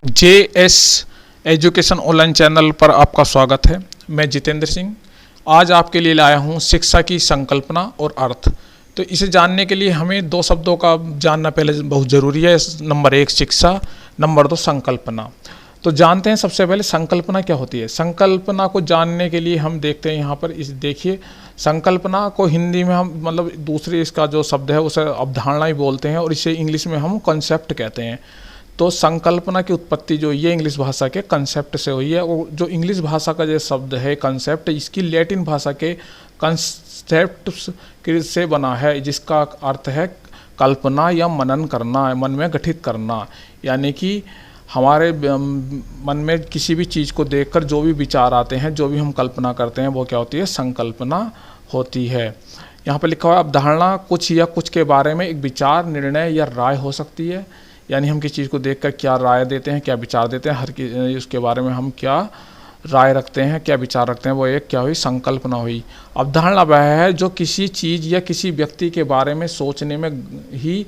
JS education online channel पर आपका स्वागत है। मैं जितेंद्र सिंह आज आपके लिए लाया हूँ शिक्षा की संकल्पना और अर्थ। तो इसे जानने के लिए हमें दो शब्दों का जानना पहले बहुत ज़रूरी है। नंबर एक शिक्षा, नंबर दो संकल्पना। तो जानते हैं सबसे पहले संकल्पना क्या होती है। संकल्पना को जानने के लिए हम देखते हैं यहाँ पर इस देखिए, संकल्पना को हिंदी में हम मतलब दूसरे इसका जो शब्द है उसे अवधारणा ही बोलते हैं और इसे इंग्लिश में हम कॉन्सेप्ट कहते हैं। तो संकल्पना की उत्पत्ति जो ये इंग्लिश भाषा के कंसेप्ट से हुई है। और जो इंग्लिश भाषा का जो शब्द है कंसेप्ट, इसकी लैटिन भाषा के कंसेप्ट से बना है, जिसका अर्थ है कल्पना या मनन करना, मन में गठित करना। यानी कि हमारे मन में किसी भी चीज़ को देखकर जो भी विचार आते हैं, जो भी हम कल्पना करते हैं, वो क्या होती है, संकल्पना होती है। यहाँ पर लिखा हुआ है अवधारणा कुछ या कुछ के बारे में एक विचार, निर्णय या राय हो सकती है। यानी हम किसी चीज़ को देखकर क्या राय देते हैं, क्या विचार देते हैं, उसके बारे में हम क्या राय रखते हैं, क्या विचार रखते हैं, वो एक क्या हुई, संकल्पना हुई। अवधारणा वह है जो किसी चीज़ या किसी व्यक्ति के बारे में सोचने में ही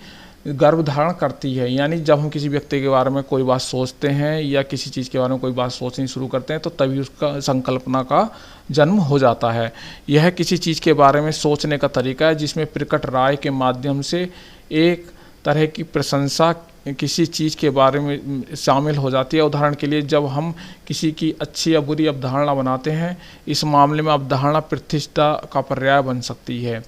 गर्भ धारण करती है। यानी जब हम किसी व्यक्ति के बारे में कोई बात सोचते हैं या किसी चीज़ के बारे में कोई बात सोचनी शुरू करते हैं, तो तभी उसका संकल्पना का जन्म हो जाता है। यह किसी चीज़ के बारे में सोचने का तरीका है जिसमें प्रकट राय के माध्यम से एक तरह की प्रशंसा किसी चीज़ के बारे में शामिल हो जाती है। उदाहरण के लिए जब हम किसी की अच्छी या बुरी अवधारणा बनाते हैं, इस मामले में अवधारणा प्रतिष्ठा का पर्याय बन सकती है।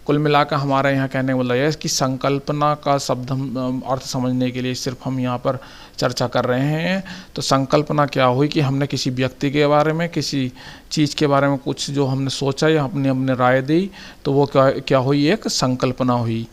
कुल मिलाकर हमारा यहाँ कहने वाला है कि संकल्पना का शब्द हम अर्थ समझने के लिए सिर्फ हम यहाँ पर चर्चा कर रहे हैं। तो संकल्पना क्या हुई कि हमने किसी व्यक्ति के बारे में, किसी चीज़ के बारे में कुछ जो हमने सोचा या हमने राय दी, तो वो क्या हुई, एक संकल्पना हुई।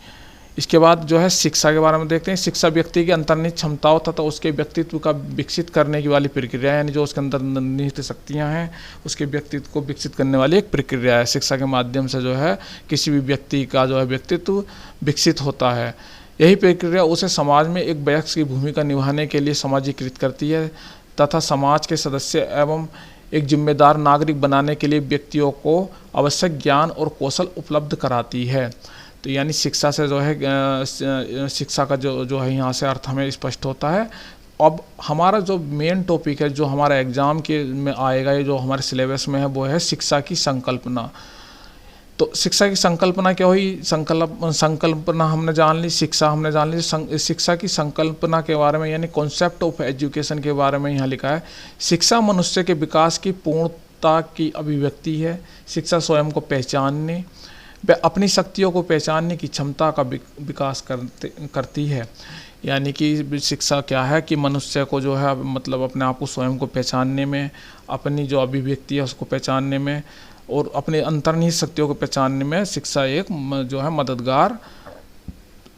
इसके बाद जो है शिक्षा के बारे में देखते हैं। शिक्षा व्यक्ति की अंतर्निहित क्षमताओं तथा उसके व्यक्तित्व का विकसित करने की वाली प्रक्रिया है। यानी जो उसके अंदर निहित शक्तियाँ हैं, उसके व्यक्तित्व को विकसित करने वाली एक प्रक्रिया है। शिक्षा के माध्यम से जो है किसी भी व्यक्ति का जो है व्यक्तित्व विकसित होता है। यही प्रक्रिया उसे समाज में एक वयस्क की भूमिका निभाने के लिए समाजीकृत करती है तथा समाज के सदस्य एवं एक जिम्मेदार नागरिक बनाने के लिए व्यक्तियों को आवश्यक ज्ञान और कौशल उपलब्ध कराती है। तो यानी शिक्षा से जो है शिक्षा का जो है यहाँ से अर्थ हमें स्पष्ट होता है। अब हमारा जो मेन टॉपिक है, जो हमारा एग्ज़ाम के में आएगा, ये जो हमारे सिलेबस में है, वो है शिक्षा की संकल्पना। तो शिक्षा की संकल्पना क्या हुई, संकल्पना हमने जान ली, शिक्षा हमने जान ली। शिक्षा की संकल्पना के बारे में यानी कॉन्सेप्ट ऑफ एजुकेशन के बारे में यहाँ लिखा है, शिक्षा मनुष्य के विकास की पूर्णता की अभिव्यक्ति है। शिक्षा स्वयं को पहचानने व अपनी शक्तियों को पहचानने की क्षमता का विकास करती है। यानी कि शिक्षा क्या है कि मनुष्य को जो है मतलब अपने आप को स्वयं को पहचानने में, अपनी जो अभिव्यक्ति है उसको पहचानने में और अपने अंतर्निहित शक्तियों को पहचानने में शिक्षा एक जो है मददगार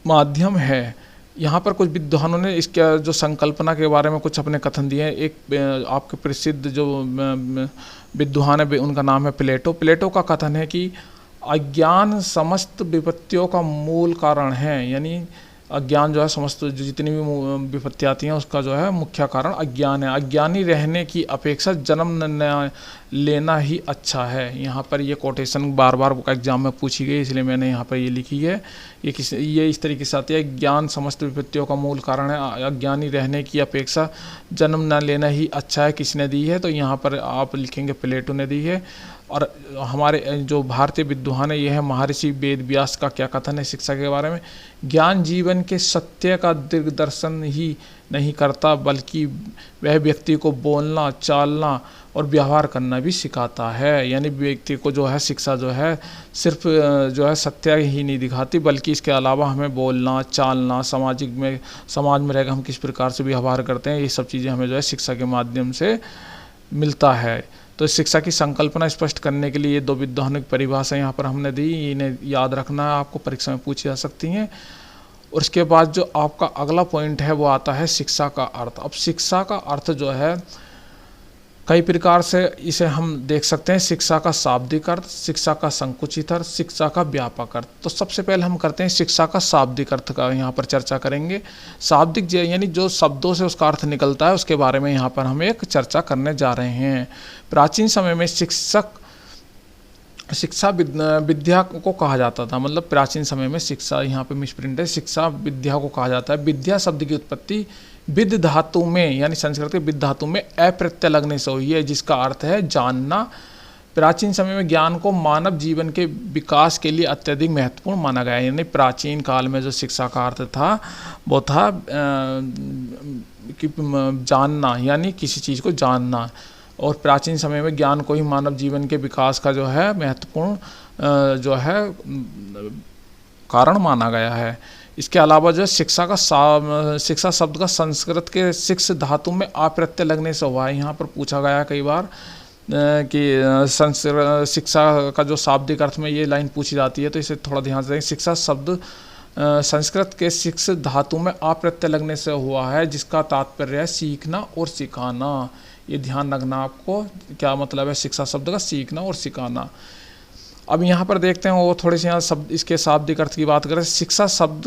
माध्यम है। यहाँ पर कुछ विद्वानों ने इसके जो संकल्पना के बारे में कुछ अपने कथन दिए हैं। एक आपके प्रसिद्ध जो विद्वान है उनका नाम है प्लेटो। प्लेटो का कथन है कि अज्ञान समस्त विपत्तियों का मूल कारण है। यानी अज्ञान जो है समस्त जितनी भी विपत्ति आती हैं उसका जो है मुख्य कारण अज्ञान है। अज्ञानी रहने की अपेक्षा जन्म लेना ही अच्छा है। यहाँ पर ये कोटेशन बार बार एग्जाम में पूछी गई, इसलिए मैंने यहाँ पर ये लिखी है। ये इस तरीके से आती है, ज्ञान समस्त विपत्तियों का मूल कारण है, अज्ञानी रहने की अपेक्षा जन्म न लेना ही अच्छा है। किसने दी है, तो यहाँ पर आप लिखेंगे प्लेटो ने दी है। और हमारे जो भारतीय विद्वान है, ये है महर्षि वेद व्यास का क्या कथन है शिक्षा के बारे में, ज्ञान जीवन के सत्य का दिग्दर्शन ही नहीं करता बल्कि वह व्यक्ति को बोलना, चालना और व्यवहार करना भी सिखाता है। यानी व्यक्ति को जो है शिक्षा जो है सिर्फ जो है सत्य ही नहीं दिखाती, बल्कि इसके अलावा हमें बोलना, चालना, समाज में रहकर हम किस प्रकार से व्यवहार करते हैं, ये सब चीज़ें हमें जो है शिक्षा के माध्यम से मिलता है। तो शिक्षा की संकल्पना स्पष्ट करने के लिए ये दो विद्वानिक परिभाषा यहाँ पर हमने दी, इन्हें याद रखना है, आपको परीक्षा में पूछी जा सकती हैं। और उसके बाद जो आपका अगला पॉइंट है वो आता है शिक्षा का अर्थ। अब शिक्षा का अर्थ जो है कई प्रकार से इसे हम देख सकते हैं। शिक्षा का शाब्दिक अर्थ, शिक्षा का संकुचित अर्थ, शिक्षा का व्यापक अर्थ। तो सबसे पहले हम करते हैं शिक्षा का शाब्दिक अर्थ का यहाँ पर चर्चा करेंगे। शाब्दिक यानी जो शब्दों से उसका अर्थ निकलता है, उसके बारे में यहाँ पर हम एक चर्चा करने जा रहे हैं। प्राचीन समय में शिक्षा विद्या को कहा जाता था। मतलब प्राचीन समय में शिक्षा, यहाँ पे मिसप्रिंट है, शिक्षा विद्या को कहा जाता है। विद्या शब्द की उत्पत्ति विद धातु में, यानी संस्कृत के विद धातु में अ प्रत्यय लगने से हुई है, जिसका अर्थ है जानना। प्राचीन समय में ज्ञान को मानव जीवन के विकास के लिए अत्यधिक महत्वपूर्ण माना गया है। यानी प्राचीन काल में जो शिक्षा का अर्थ था वो था कि जानना, यानी किसी चीज़ को जानना। और प्राचीन समय में ज्ञान को ही मानव जीवन के विकास का जो है महत्वपूर्ण जो है कारण माना गया है। इसके अलावा जो शिक्षा शब्द का संस्कृत के शिक्ष धातु में आ प्रत्यय लगने से हुआ है। यहाँ पर पूछा गया कई बार कि शिक्षा का जो शाब्दिक अर्थ में ये लाइन पूछी जाती है, तो इसे थोड़ा ध्यान से देखें। शिक्षा शब्द संस्कृत के शिक्ष धातु में आ प्रत्यय लगने से हुआ है, जिसका तात्पर्य है सीखना और सिखाना। ये ध्यान रखना आपको, क्या मतलब है शिक्षा शब्द का, सीखना और सिखाना। अब यहाँ पर देखते हैं वो थोड़े से यहाँ शब्द इसके शाब्दिक अर्थ की बात करें। शिक्षा शब्द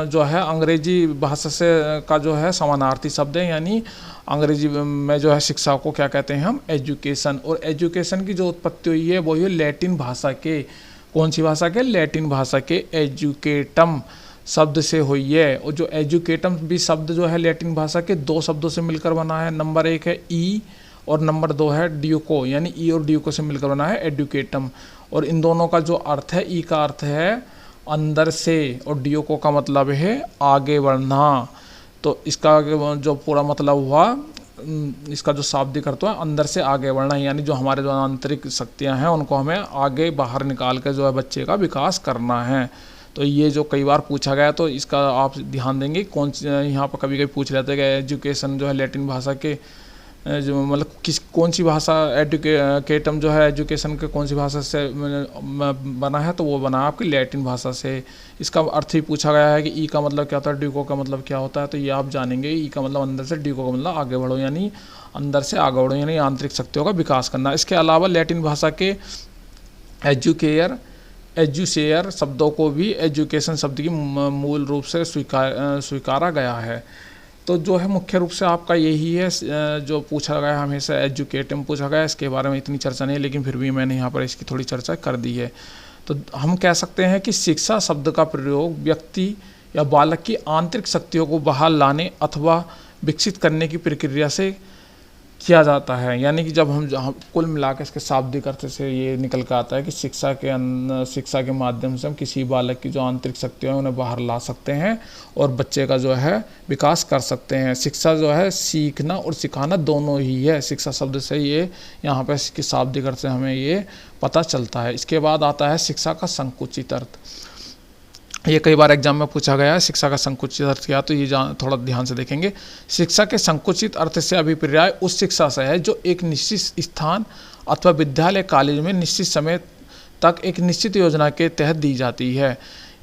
जो है अंग्रेजी भाषा से का जो है समानार्थी शब्द है, यानी अंग्रेजी में जो है शिक्षा को क्या कहते हैं हम, एजुकेशन। और एजुकेशन की जो उत्पत्ति हुई है वो ये लैटिन भाषा के, कौन सी भाषा के, लैटिन भाषा के एजुकेटम शब्द से हुई है। और जो एजुकेटम भी शब्द जो है लैटिन भाषा के दो शब्दों से मिलकर बना है। नंबर 1 है ई और नंबर 2 है ड्यूको, यानी ई और ड्यूको से मिलकर बना है एडुकेटम। और इन दोनों का जो अर्थ है, ई का अर्थ है अंदर से और ड्यूको का मतलब है आगे बढ़ना। तो इसका जो पूरा मतलब हुआ, इसका जो शाब्दिक अर्थ है अंदर से आगे बढ़ना, यानी जो हमारे जो आंतरिक शक्तियाँ हैं उनको हमें आगे बाहर निकाल कर जो है बच्चे का विकास करना है। तो ये जो कई बार पूछा गया, तो इसका आप ध्यान देंगे। कौन यहाँ पर कभी कभी पूछ लेते हैं कि एजुकेशन जो है लैटिन भाषा के जो मतलब कौन सी भाषा, एडुकेटम जो है एजुकेशन के कौन सी भाषा से बना है, तो वो बना है आपकी लैटिन भाषा से। इसका अर्थ ही पूछा गया है कि ई का मतलब क्या होता है, ड्यूको का मतलब क्या होता है, तो ये आप जानेंगे। ई का मतलब अंदर से, ड्यूको का मतलब आगे बढ़ो, यानी अंदर से आगे बढ़ो, यानी आंतरिक शक्तियों का विकास करना। इसके अलावा लैटिन भाषा के एजुसेयर शब्दों को भी एजुकेशन शब्द की मूल रूप से स्वीकारा गया है। तो जो है मुख्य रूप से आपका यही है जो पूछा गया, हमेशा एजुकेटम पूछा गया। इसके बारे में इतनी चर्चा नहीं है, लेकिन फिर भी मैंने यहाँ पर इसकी थोड़ी चर्चा कर दी है। तो हम कह सकते हैं कि शिक्षा शब्द का प्रयोग व्यक्ति या बालक की आंतरिक शक्तियों को बाहर लाने अथवा विकसित करने की प्रक्रिया से किया जाता है। यानी कि जब हम कुल मिलाकर इसके शाब्दिक अर्थ से ये निकल कर आता है कि शिक्षा के माध्यम से हम किसी बालक की जो आंतरिक शक्तियाँ हैं उन्हें बाहर ला सकते हैं और बच्चे का जो है विकास कर सकते हैं। शिक्षा जो है सीखना और सिखाना दोनों ही है। शिक्षा शब्द से ये यहाँ पर इसके शाब्दिक अर्थ से हमें ये पता चलता है। इसके बाद आता है शिक्षा का संकुचित अर्थ। ये कई बार एग्जाम में पूछा गया है, शिक्षा का संकुचित अर्थ क्या, तो ये थोड़ा ध्यान से देखेंगे। शिक्षा के संकुचित अर्थ से अभिप्राय उस शिक्षा से है जो एक निश्चित स्थान अथवा विद्यालय कॉलेज में निश्चित समय तक एक निश्चित योजना के तहत दी जाती है।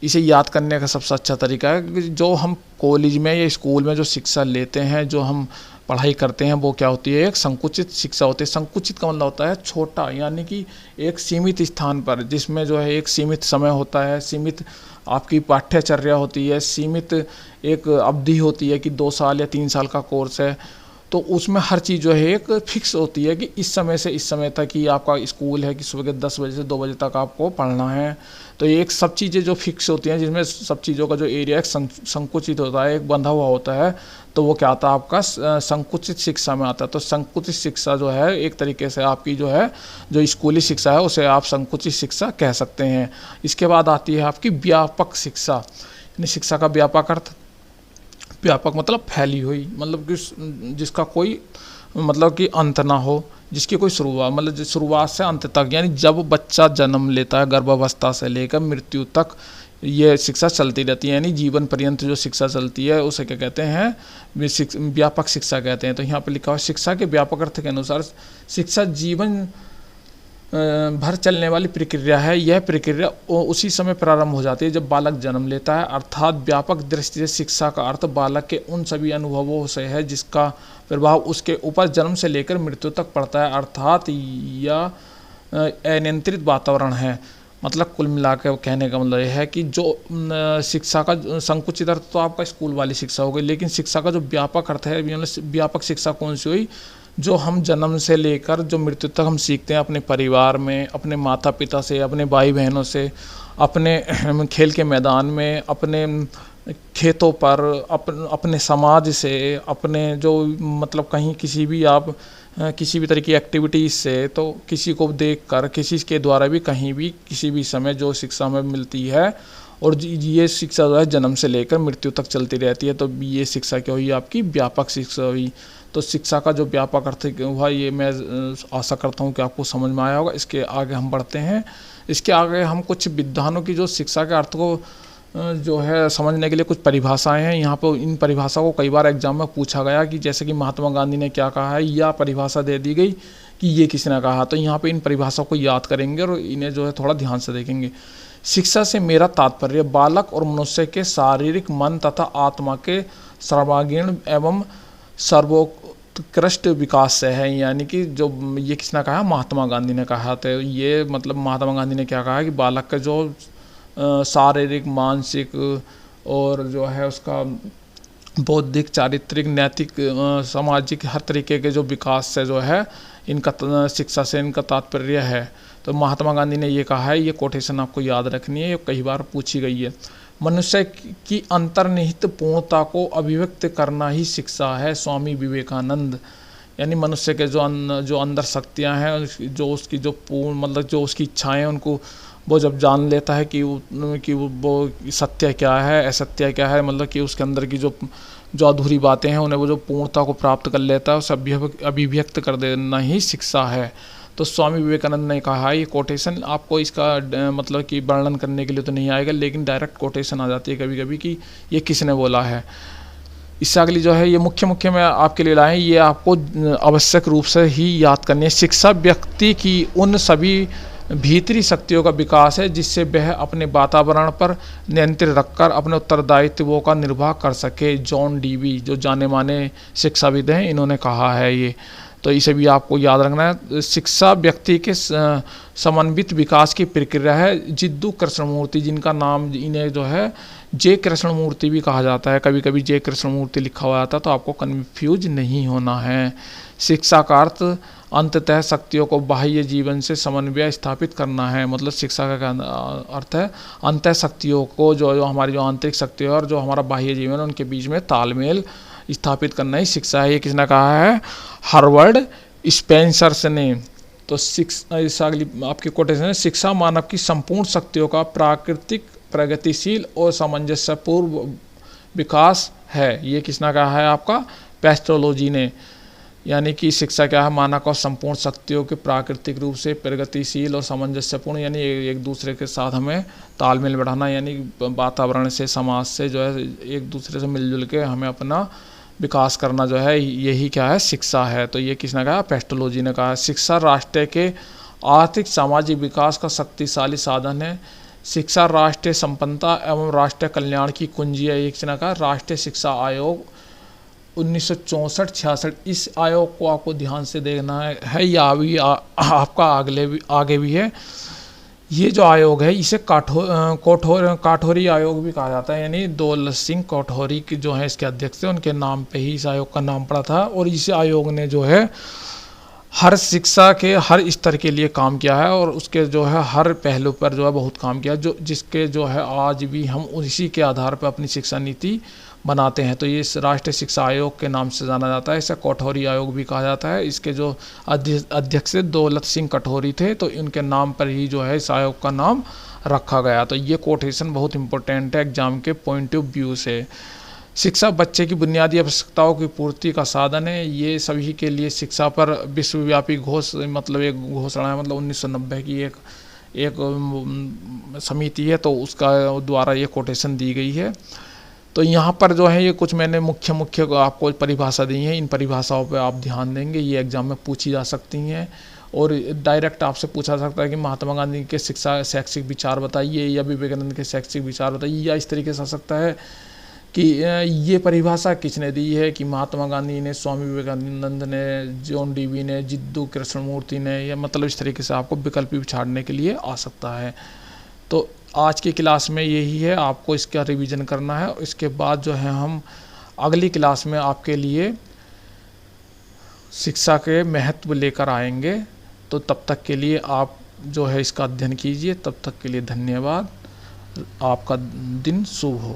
इसे याद करने का सबसे अच्छा तरीका है कि जो हम कॉलेज में या स्कूल में जो शिक्षा लेते हैं, जो हम पढ़ाई करते हैं, वो क्या होती है, एक संकुचित शिक्षा होती है। संकुचित का मतलब होता है छोटा, यानी कि एक सीमित स्थान पर, जिसमें जो है एक सीमित समय होता है, सीमित आपकी पाठ्यचर्या होती है, सीमित एक अवधि होती है कि 2 साल या 3 साल का कोर्स है। तो उसमें हर चीज़ जो है एक फिक्स होती है कि इस समय से इस समय तक ही आपका स्कूल है कि सुबह के 10 बजे से 2 बजे तक आपको पढ़ना है। तो ये एक सब चीज़ें जो फिक्स होती हैं, जिसमें सब चीज़ों का जो एरिया एक संकुचित होता है, एक बंधा हुआ होता है, तो वो क्या आता है आपका संकुचित शिक्षा में आता है। तो संकुचित शिक्षा जो है एक तरीके से आपकी जो है जो स्कूली शिक्षा है उसे आप संकुचित शिक्षा कह सकते हैं। इसके बाद आती है आपकी व्यापक शिक्षा, यानी शिक्षा का व्यापक अर्थ, व्यापक मतलब फैली हुई, मतलब कि जिसका कोई मतलब कि अंत ना हो, जिसकी कोई शुरुआत, मतलब शुरुआत से अंत तक, यानी जब बच्चा जन्म लेता है गर्भावस्था से लेकर मृत्यु तक ये शिक्षा चलती रहती है, यानी जीवन पर्यंत जो शिक्षा चलती है उसे क्या कहते हैं, व्यापक शिक्षा कहते हैं। तो यहाँ पर लिखा हुआ शिक्षा के व्यापक अर्थ के अनुसार शिक्षा जीवन भर चलने वाली प्रक्रिया है। यह प्रक्रिया उसी समय प्रारंभ हो जाती है जब बालक जन्म लेता है। अर्थात व्यापक दृष्टि से शिक्षा का अर्थ बालक के उन सभी अनुभवों से है जिसका प्रभाव उसके ऊपर जन्म से लेकर मृत्यु तक पड़ता है, अर्थात यह अनियंत्रित वातावरण है। मतलब कुल मिला के कहने का मतलब यह है कि जो शिक्षा का संकुचित अर्थ तो आपका स्कूल वाली शिक्षा हो गई, लेकिन शिक्षा का जो व्यापक अर्थ है, व्यापक शिक्षा कौन सी हुई, जो हम जन्म से लेकर जो मृत्यु तक हम सीखते हैं अपने परिवार में, अपने माता पिता से, अपने भाई बहनों से, अपने खेल के मैदान में, अपने खेतों पर, अपने समाज से, अपने जो मतलब कहीं किसी भी आप किसी भी तरह की एक्टिविटीज़ से, तो किसी को देखकर, किसी के द्वारा भी कहीं भी किसी भी समय जो शिक्षा हमें मिलती है, और ये शिक्षा जो है जन्म से लेकर मृत्यु तक चलती रहती है। तो ये शिक्षा क्या हुई आपकी? व्यापक शिक्षा हुई। तो शिक्षा का जो व्यापक अर्थ हुआ, ये मैं आशा करता हूँ कि आपको समझ में आया होगा। इसके आगे हम बढ़ते हैं। इसके आगे हम कुछ विद्वानों की जो शिक्षा के अर्थ को जो है समझने के लिए कुछ परिभाषाएं हैं। यहाँ पर इन परिभाषा को कई बार एग्जाम में पूछा गया कि जैसे कि महात्मा गांधी ने क्या कहा है, या परिभाषा दे दी गई कि ये किसने कहा। तो यहाँ पे इन परिभाषाओं को याद करेंगे और इन्हें जो है थोड़ा ध्यान से देखेंगे। शिक्षा से मेरा तात्पर्य बालक और मनुष्य के शारीरिक, मन तथा आत्मा के सर्वांगीण एवं सर्वोत्कृष्ट विकास से है। यानी कि जो ये किसने कहा? महात्मा गांधी ने कहा। तो ये मतलब महात्मा गांधी ने क्या कहा कि बालक का जो शारीरिक, मानसिक और जो है उसका बौद्धिक, चारित्रिक, नैतिक, सामाजिक, हर तरीके के जो विकास से जो है इनका शिक्षा से इनका तात्पर्य है। तो महात्मा गांधी ने ये कहा है। ये कोटेशन आपको याद रखनी है, ये कई बार पूछी गई है। मनुष्य की अंतर्निहित पूर्णता को अभिव्यक्त करना ही शिक्षा है, स्वामी विवेकानंद। यानी मनुष्य के जो अंदर शक्तियाँ हैं, जो उसकी जो पूर्ण मतलब जो उसकी इच्छाएं, उनको वो जब जान लेता है कि वो सत्य क्या है, असत्य क्या है, मतलब कि उसके अंदर की जो अधूरी बातें हैं, उन्हें वो जो पूर्णता को प्राप्त कर लेता है, उसे अभिव्यक्त कर देना ही शिक्षा है। तो स्वामी विवेकानंद ने कहा है। ये कोटेशन आपको इसका मतलब कि वर्णन करने के लिए तो नहीं आएगा, लेकिन डायरेक्ट कोटेशन आ जाती है कभी कभी कि ये किसने बोला है। इससे अगली जो है ये मुख्य मैं आपके लिए लाए, ये आपको आवश्यक रूप से ही याद करनी है। शिक्षा व्यक्ति की उन सभी भीतरी शक्तियों का विकास है जिससे वह अपने वातावरण पर नियंत्रण रखकर अपने उत्तरदायित्वों का निर्वाह कर सके। जॉन डीवी जो जाने माने शिक्षाविद हैं, इन्होंने कहा है ये। तो इसे भी आपको याद रखना है। शिक्षा व्यक्ति के समन्वित विकास की प्रक्रिया है। जिद्दू कृष्णमूर्ति, जिनका नाम इन्हें जो है जे कृष्णमूर्ति भी कहा जाता है, कभी कभी जे कृष्णमूर्ति लिखा हुआ आता है, तो आपको कन्फ्यूज नहीं होना है। शिक्षा का अर्थ अंततः शक्तियों को बाह्य जीवन से समन्वय स्थापित करना है। मतलब शिक्षा का अर्थ है अंतः शक्तियों को, जो हमारी जो आंतरिक शक्ति है और जो हमारा बाह्य जीवन है, उनके बीच में तालमेल स्थापित करना ही शिक्षा है। ये किसने कहा है? हार्वर्ड स्पेंसर ने। तो शिक्षा आपकी कोटेशन है, शिक्षा मानव की संपूर्ण शक्तियों का प्राकृतिक, प्रगतिशील और सामंजस्यपूर्ण विकास है। ये किसने कहा है? आपका पेस्ट्रोलॉजी ने। यानी कि शिक्षा क्या है? मानव का संपूर्ण शक्तियों के प्राकृतिक रूप से प्रगतिशील और सामंजस्यपूर्ण, यानी एक दूसरे के साथ हमें तालमेल बढ़ाना, यानी वातावरण से, समाज से जो है एक दूसरे से मिलजुल के हमें अपना विकास करना जो है, यही क्या है? शिक्षा है। तो ये किसने कहा? पेस्ट्रोलॉजी ने कहा। शिक्षा राष्ट्र के आर्थिक सामाजिक विकास का शक्तिशाली साधन है। शिक्षा राष्ट्रीय संपन्नता एवं राष्ट्रीय कल्याण की कुंजी है। एक किसने कहा? राष्ट्रीय शिक्षा आयोग 1964-66। इस आयोग को आपको ध्यान से देखना है, या अभी आपका आगे भी है। ये जो आयोग है इसे काठोरी आयोग भी कहा जाता है। यानी दौलत सिंह कोठोरी की जो है इसके अध्यक्ष थे, उनके नाम पे ही इस आयोग का नाम पड़ा था। और इस आयोग ने जो है हर शिक्षा के हर स्तर के लिए काम किया है, और उसके जो है हर पहलू पर जो है बहुत काम किया, जिसके जो है आज भी हम उसी के आधार पर अपनी शिक्षा नीति बनाते हैं। तो ये राष्ट्रीय शिक्षा आयोग के नाम से जाना जाता है। इसे कोठोरी आयोग भी कहा जाता है। इसके जो अध्यक्ष दौलत सिंह कठोरी थे, तो इनके नाम पर ही जो है इस आयोग का नाम रखा गया। तो ये कोटेशन बहुत इंपॉर्टेंट है एग्जाम के पॉइंट ऑफ व्यू से। शिक्षा बच्चे की बुनियादी आवश्यकताओं की पूर्ति का साधन है। ये सभी के लिए शिक्षा पर विश्वव्यापी मतलब एक घोषणा है, मतलब 1990 की एक समिति है, तो उसका द्वारा ये कोटेशन दी गई है। तो यहाँ पर जो है ये कुछ मैंने मुख्य आपको परिभाषा दी है। इन परिभाषाओं पे आप ध्यान देंगे, ये एग्जाम में पूछी जा सकती हैं। और डायरेक्ट आपसे पूछा सकता है कि महात्मा गांधी के शिक्षा शैक्षिक विचार बताइए, या विवेकानंद के शैक्षिक विचार बताइए, या इस तरीके से आ सकता है कि ये परिभाषा किसने दी है, कि महात्मा गांधी ने, स्वामी विवेकानंद ने, जॉन डीवी ने, जिद्दू कृष्णमूर्ति ने, या मतलब इस तरीके से आपको विकल्प भी छाड़ने के लिए आ सकता है। तो आज की क्लास में यही है, आपको इसका रिवीजन करना है। इसके बाद जो है हम अगली क्लास में आपके लिए शिक्षा के महत्व लेकर आएंगे। तो तब तक के लिए आप जो है इसका अध्ययन कीजिए। तब तक के लिए धन्यवाद। आपका दिन शुभ हो।